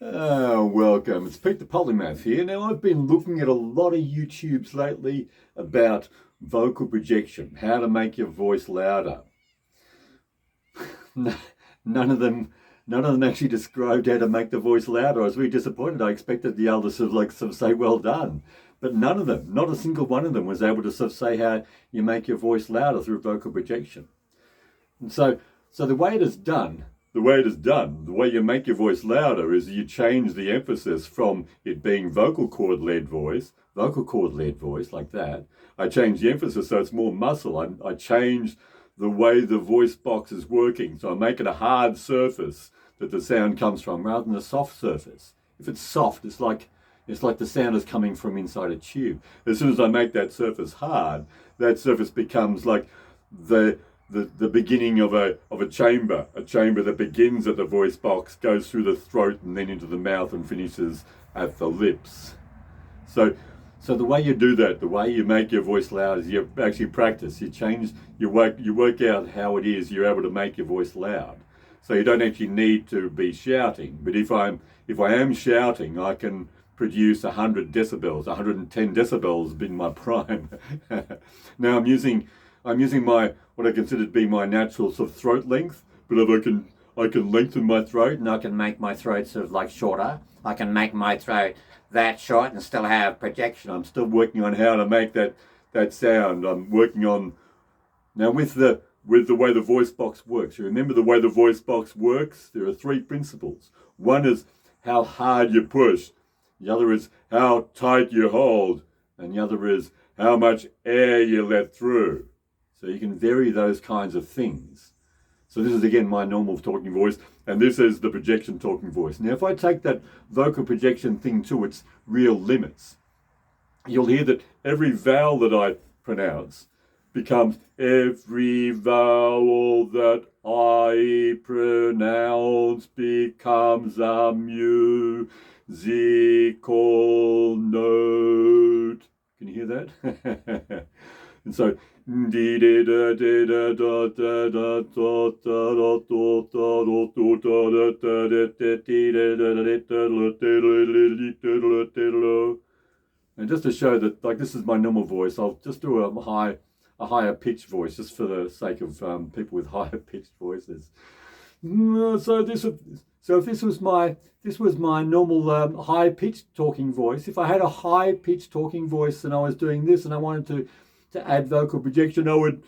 Welcome. It's Pete the Polymath here. Now, I've been looking at a lot of YouTubes lately about vocal projection, how to make your voice louder. None of them actually described how to make the voice louder. I was really disappointed. I expected the elders to say, well done. But none of them, not a single one of them, was able to say how you make your voice louder through vocal projection. And so the way it is done, the way you make your voice louder is you change the emphasis from it being vocal cord led voice like that. I change the emphasis so it's more muscle. I change the way the voice box is working. So I make it a hard surface that the sound comes from rather than a soft surface. If it's soft, it's like the sound is coming from inside a tube. As soon as I make that surface hard, that surface becomes like the beginning of a chamber that begins at the voice box, goes through the throat and then into the mouth and finishes at the lips. So the way you do that, the way you make your voice loud is you actually practice. You work out how it is you're able to make your voice loud. So you don't actually need to be shouting. But if I am shouting, I can produce 100 decibels, 110 decibels in my prime. Now I'm using my what I consider to be my natural sort of throat length, but if I can lengthen my throat and I can make my throat sort of like shorter. I can make my throat that short and still have projection. I'm still working on how to make that sound. I'm working on now with the way the voice box works. You remember the way the voice box works? There are three principles. One is how hard you push. The other is how tight you hold. And the other is how much air you let through. So you can vary those kinds of things. So this is again my normal talking voice, and this is the projection talking voice. Now if I take that vocal projection thing to its real limits, you'll hear that every vowel that I pronounce becomes every vowel that I pronounce becomes a musical note. Can you hear that? And so and just to show that like this is my normal voice, I'll just do a higher pitched voice just for the sake of people with higher pitched voices. So if this was my normal high pitched talking voice, if I had a high pitched talking voice and I was doing this and I wanted to add vocal projection, I would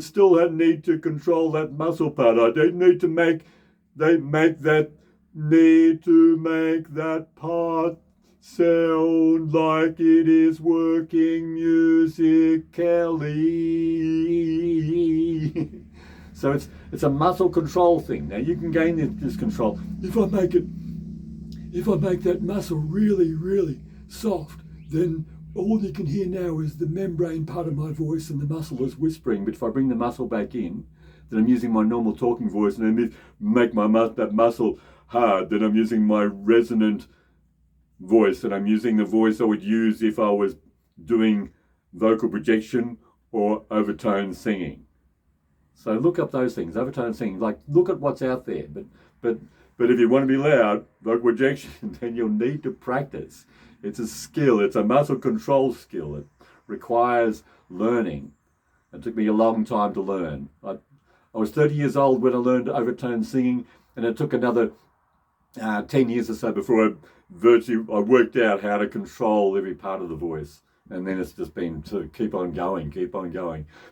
still need to control that muscle part. I don't need to make that part sound like it is working musically. So it's a muscle control thing. Now you can gain this control if I make that muscle really, really soft, then all you can hear now is the membrane part of my voice and the muscle is whispering. But if I bring the muscle back in, then I'm using my normal talking voice and I make that muscle hard, then I'm using my resonant voice, and I'm using the voice I would use if I was doing vocal projection or overtone singing. So look up those things, overtone singing, like look at what's out there. But if you want to be loud, vocal projection, then you'll need to practice. It's a skill, it's a muscle control skill. It requires learning. It took me a long time to learn. I was 30 years old when I learned overtone singing, and it took another 10 years or so before I worked out how to control every part of the voice. And then it's just been to keep on going.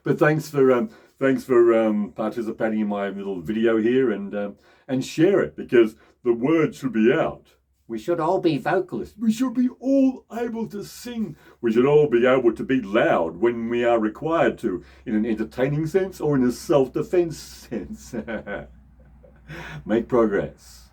But thanks for participating in my little video here, and share it, because the word should be out. We should all be vocalists. We should be all able to sing. We should all be able to be loud when we are required to, in an entertaining sense or in a self-defense sense. Make progress.